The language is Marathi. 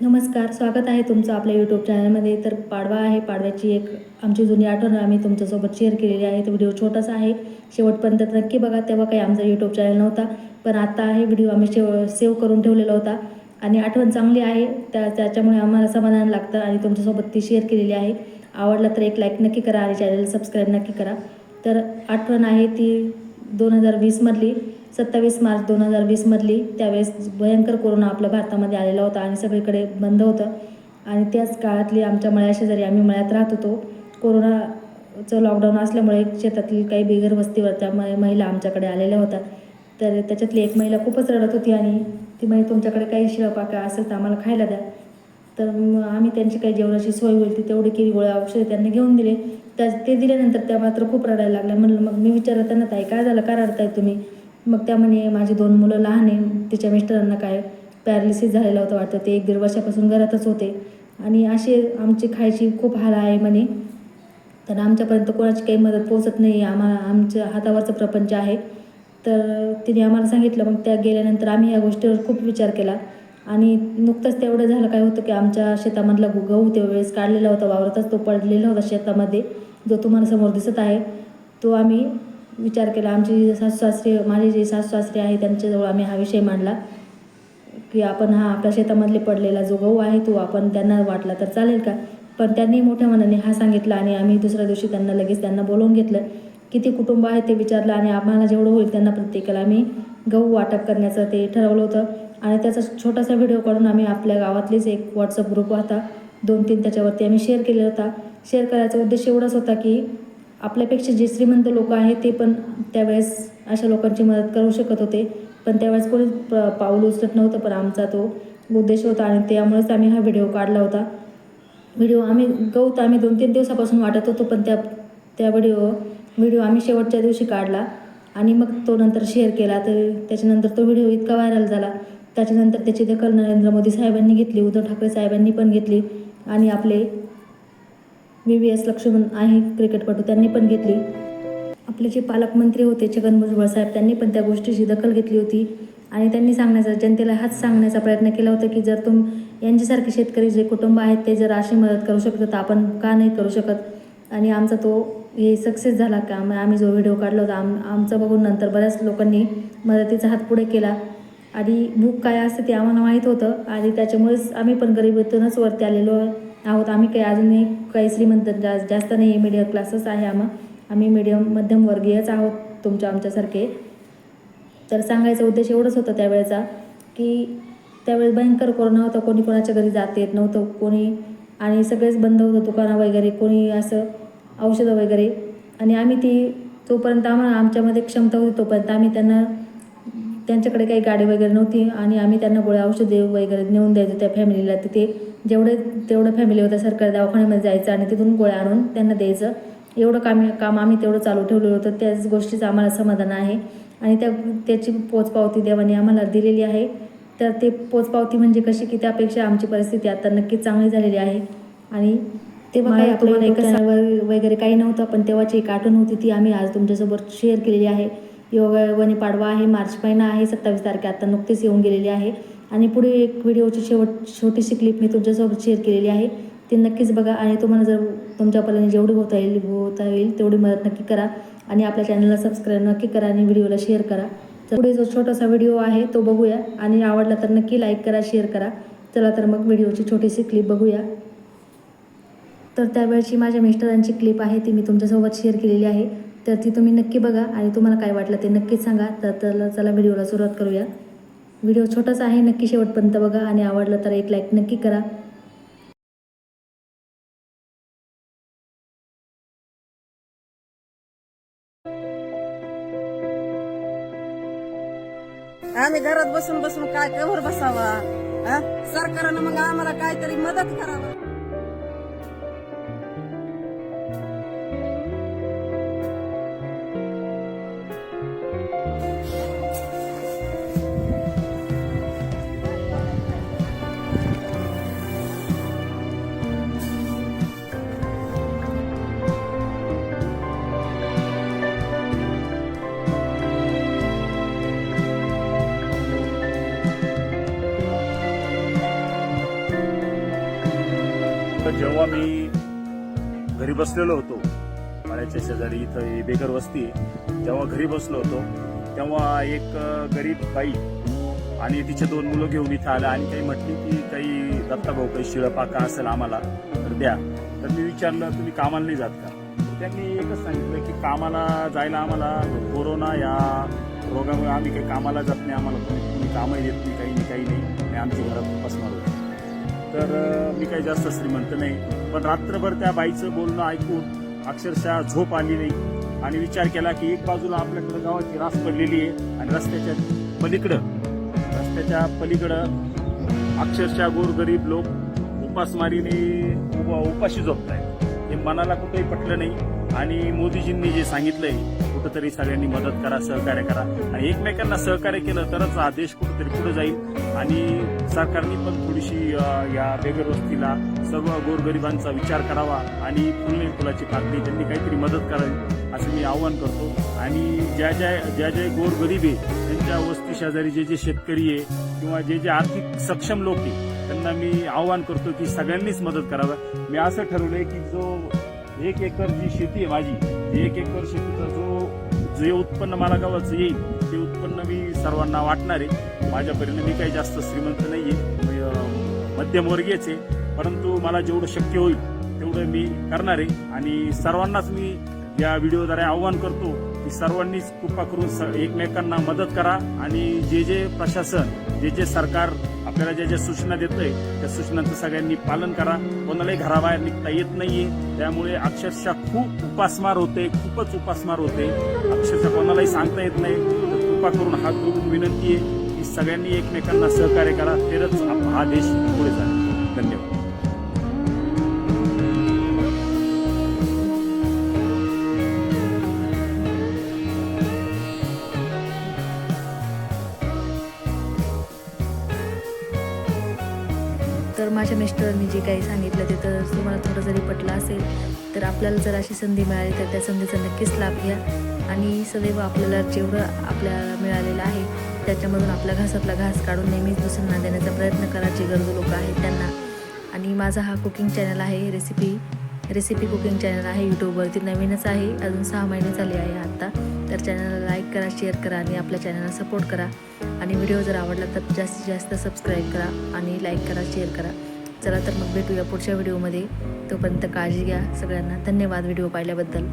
नमस्कार, स्वागत आहे तुमचं आपल्या यूट्यूब चॅनलमध्ये. तर पाडवा आहे, पाडव्याची एक आमची जुनी आठवण आम्ही तुमच्यासोबत शेअर केलेली आहे. तो व्हिडिओ छोटासा आहे, शेवटपर्यंत नक्की बघा. तेव्हा काही आमचा यूट्यूब चॅनल नव्हता, पण आता आहे. व्हिडिओ आम्ही सेव्ह करून ठेवलेला होता आणि आठवण चांगली आहे, त्याच्यामुळे आम्हाला समाधान लागतं आणि तुमच्यासोबत ती शेअर केलेली आहे. आवडला तर एक लाईक नक्की करा आणि चॅनल सबस्क्राईब नक्की करा. तर आठवण आहे ती 2020मधली, 27 मार्च 2020मधली. त्यावेळेस भयंकर कोरोना आपल्या भारतामध्ये आलेला होता आणि सगळीकडे बंद होतं. आणि त्याच काळातली आमच्या मळ्याशेजारी, आम्ही मळ्यात राहत होतो. कोरोनाचं लॉकडाऊन असल्यामुळे शेतातील काही बिगर वस्तीवरच्या महिला आमच्याकडे आलेल्या होत्या. तर त्याच्यातली एक महिला खूपच रडत होती आणि ती म्हणजे तुमच्याकडे काही शिळपाका असेल तर आम्हाला खायला द्या. तर आम्ही त्यांची काही जेवणाची सोय होईल ती तेवढी केली, गोळ्या औषधे त्यांनी घेऊन दिले. ते दिल्यानंतर त्या मात्र खूप रडायला लागल्या. म्हणलं, मग मी विचारलं त्यांना, ताई काय झालं, का रडताय तुम्ही? मग त्या म्हणे, माझी 2 मुलं लहान आहे, तिच्या मिस्टरांना काय पॅरालिसिस झालेला होता वाटतं, ते 1-1.5 वर्षापासून घरातच होते आणि असे आमची खायची खूप हाल आहे म्हणे. तर आमच्यापर्यंत कोणाची काही मदत पोहोचत नाही, आमच्या हातावरचं प्रपंच आहे. तर तिने आम्हाला सांगितलं. मग त्या गेल्यानंतर आम्ही या गोष्टीवर खूप विचार केला आणि नुकतंच तेवढं झालं. काय होतं की आमच्या शेतामधला गहू त्यावेळेस काढलेला होता, वावरातच तो पडलेला होता शेतामध्ये, जो तुम्हाला समोर दिसत आहे. तो आम्ही विचार केला. आमची सासू-सासरे, माझे जे सासू-सासरे आहे त्यांच्याजवळ आम्ही हा विषय मांडला की आपण हा आपल्या शेतामधले पडलेला जो गहू आहे तो आपण त्यांना वाटला तर चालेल का? पण त्यांनी मोठ्या मनाने हा सांगितला आणि आम्ही दुसऱ्या दिवशी त्यांना बोलवून घेतलं. किती कुटुंब आहे ते विचारलं आणि आम्हाला जेवढं होईल त्यांना प्रत्येकाला आम्ही गहू वाटप करण्याचं ते ठरवलं होतं. आणि त्याचा छोटासा व्हिडिओ काढून आम्ही आपल्या गावातलीच एक व्हॉट्सअप ग्रुप होता, 2-3, त्याच्यावरती आम्ही शेअर केलेला होता. शेअर करायचा उद्देश एवढाच होता की आपल्यापेक्षा जे श्रीमंत लोक आहेत ते पण त्यावेळेस अशा लोकांची मदत करू शकत होते, पण त्यावेळेस कोणी पाऊल उचलत नव्हतं. पण आमचा तो उद्देश होता आणि त्यामुळेच आम्ही हा व्हिडिओ काढला होता. गहू तर आम्ही 2-3 दिवसापासून वाटत होतो, पण त्या व्हिडिओ आम्ही शेवटच्या दिवशी काढला आणि मग तो नंतर शेअर केला. तर त्याच्यानंतर तो व्हिडिओ इतका व्हायरल झाला. त्याच्यानंतर त्याची दखल नरेंद्र मोदी साहेबांनी घेतली, उद्धव ठाकरे साहेबांनी पण घेतली आणि आपले VVS लक्ष्मण आहे क्रिकेटपटू, त्यांनी पण घेतली. आपले जे पालकमंत्री होते छगन भुजबळ साहेब, त्यांनी पण त्या गोष्टीची दखल घेतली होती आणि त्यांनी जनतेला हाच सांगण्याचा प्रयत्न केला होता की जर यांच्यासारखे शेतकरी जे कुटुंब आहेत ते जर अशी मदत करू शकतात तर आपण का नाही करू शकत. आणि आमचा तो सक्सेस झाला का. आम्ही जो व्हिडिओ काढला होता आमचं बघून नंतर बऱ्याच लोकांनी मदतीचा हात पुढे केला आणि भूक काय असते ते आम्हाला माहीत होतं आणि त्याच्यामुळेच आम्ही पण गरिबीतूनच वरती आलेलो आहोत. आम्ही काही अजूनही काही श्रीमंत जास्त नाही, मिडियम क्लासच आहे. आम्ही मध्यमवर्गीयच आहोत आमच्यासारखे. तर सांगायचा उद्देश एवढंच होतं त्यावेळेचा की त्यावेळेस भयंकर कोरोना होता, कोणी कोणाच्या घरी जात येत नव्हतं कोणी, आणि सगळेच बंद होतं, दुकानं वगैरे, कोणी असं औषधं वगैरे. आणि आम्ही जोपर्यंत आमच्यामध्ये क्षमता होती तोपर्यंत आम्ही त्यांच्याकडे काही गाडी वगैरे नव्हती आणि आम्ही त्यांना गोळ्या औषधे वगैरे नेऊन द्यायचो त्या फॅमिलीला. तिथे तेवढं फॅमिली होतं, सरकारी दवाखान्यामध्ये जायचं आणि तिथून गोळ्या आणून त्यांना द्यायचं. एवढं काम आम्ही तेवढं चालू ठेवलेलं होतं. त्याच गोष्टीचं आम्हाला समाधान आहे आणि त्याची पोचपावती देवाने आम्हाला दिलेली आहे. तर ते पोचपावती म्हणजे कशी की त्यापेक्षा आमची परिस्थिती आता नक्कीच चांगली झालेली आहे. आणि तेव्हा काही आपल्याला एका चॅनलवर वगैरे काही नव्हतं, पण तेव्हाची एक आठवण होती ती आम्ही आज तुमच्यासोबत शेअर केलेली आहे. योगायोगाने पाडवा आहे, मार्च महिना आहे, 27 तारखे आता नुकतीच येऊन गेलेली आहे आणि पुढे एक व्हिडिओची छोटीशी क्लिप मी तुमच्यासोबत शेअर केलेली आहे, ती नक्कीच बघा. आणि तुम्हाला जर तुमच्यापर्यंत जेवढी होता येईल तेवढी मदत नक्की करा आणि आपल्या चॅनलला सबस्क्राईब नक्की करा आणि व्हिडिओला शेअर करा. तर पुढे जो छोटासा व्हिडिओ आहे तो बघूया आणि आवडला तर नक्की लाईक करा, शेअर करा. चला तर मग व्हिडिओची छोटीशी क्लिप बघूया. तर त्यावेळची माझ्या मिस्टरांची क्लिप आहे, ती मी तुमच्यासोबत शेअर केलेली आहे. तर ती तुम्ही नक्की बघा आणि तुम्हाला काय वाटलं ते नक्कीच सांगा. तर चला व्हिडिओला सुरुवात करूया. व्हिडिओ छोटासा आहे, नक्की शेवटपर्यंत बघा आणि आवडलं तर एक लाईक नक्की करा. आम्ही घरात बसून बसून काय कवर बसावा. सरकारनं मग आम्हाला काहीतरी मदत करावं. तर जेव्हा मी घरी बसलेलो होतो पाड्याच्या शेजारी, इथं ही बेघर वस्ती आहे, जेव्हा घरी बसलो होतो तेव्हा एक गरीब बाई आणि तिचे 2 मुलं घेऊन इथं आल्या आणि काही म्हटली की काही दत्ताभाऊ काही शिळं पाका असेल आम्हाला तर द्या. तर मी विचारलं तुम्ही कामाला नाही जात का? त्यांनी एकच सांगितलं की कामाला जायला आम्हाला कोरोना या रोगामुळे आम्ही काही कामाला जात नाही, आम्हाला तुम्ही कामही देत नाही, काही नाही आणि आमच्या घरात उपासमार होतो. तर मी काही जास्त श्रीमंत नाही, पण रात्रभर त्या बाईचं बोलणं ऐकून अक्षरशः झोप आली नाही आणि विचार केला की एक बाजूला आपल्याकडे गावाची रास पडलेली आहे आणि रस्त्याच्या पलीकडं अक्षरशः गोरगरीब लोक उपासमारीने उपाशी झोपत आहेत. हे मनाला कुठेही पटलं नाही आणि मोदीजींनी जे सांगितलंय कुठंतरी सगळ्यांनी मदत करा, सहकार्य करा आणि एकमेकांना सहकार्य केलं तरच हा देश कुठेतरी पुढे जाईल आणि सरकारने पण थोडीशी या बेघर वस्तीला सर्व गोरगरिबांचा विचार करावा आणि फुलने फुलाची पाकळी त्यांनी काहीतरी मदत करावी असं मी आवाहन करतो. आणि ज्या गोरगरीब आहे त्यांच्या वस्ती शेजारी जे शेतकरी आहे किंवा जे आर्थिक सक्षम लोक आहे त्यांना मी आवाहन करतो की सगळ्यांनीच मदत करावं. मी असं ठरवलंय की जो 1 एकर जी शेती आहे माझी, 1 एकर शेतीचं जे उत्पन्न मला गावाचं येईल ते उत्पन्न मी सर्वांना वाटणार आहे. माझ्यापर्यंत मी काही जास्त श्रीमंत नाहीये, मध्यमवर्गीयच आहे, परंतु मला जेवढं शक्य होईल तेवढं मी करणार आहे. आणि सर्वांनाच मी या व्हिडिओद्वारे आवाहन करतो की सर्वांनीच कृपा करून एकमेकांना मदत करा आणि जे प्रशासन जे सरकार आपल्याला ज्या सूचना देतंय त्या सूचनांचं सगळ्यांनी पालन करा. कोणालाही घराबाहेर निघता येत नाहीये, त्यामुळे अक्षरशः खूप उपासमार होते, खूपच उपासमार होते, अक्षरशः कोणालाही सांगता येत नाही. तर कृपा करून हात जोडून विनंती आहे की सगळ्यांनी एकमेकांना सहकार्य करा, तरच हा देश पुढे जाईल. धन्यवाद. तर माझ्या मिस्टरांनी जे काही सांगितलं ते तर तुम्हाला थोडं जरी पटलं असेल तर आपल्याला जर अशी संधी मिळाली तर त्या संधीचा नक्कीच लाभ घ्या आणि सदैव आपल्याला जेवढं आपल्याला मिळालेलं आहे त्याच्यामधून आपल्या घासातला घास काढून नेहमीच दुसऱ्यांना देण्याचा प्रयत्न करा जे गरजू लोक आहेत त्यांना. आणि माझा हा कुकिंग चॅनल आहे, रेसिपी कुकिंग चॅनल आहे, यूट्यूबवरती नवीनच आहे, अजून 6 महिने झाले आहे आत्ता. तर चॅनलला लाईक करा, शेअर करा आणि आपल्या चॅनलला सपोर्ट करा आणि व्हिडिओ जर आवडला तर जास्तीत जास्त सबस्क्राईब करा आणि लाईक करा, शेअर करा. चला तर मग भेटूया पुढच्या व्हिडिओमध्ये. तोपर्यंत काळजी घ्या सगळ्यांना. धन्यवाद व्हिडिओ पाहिल्याबद्दल.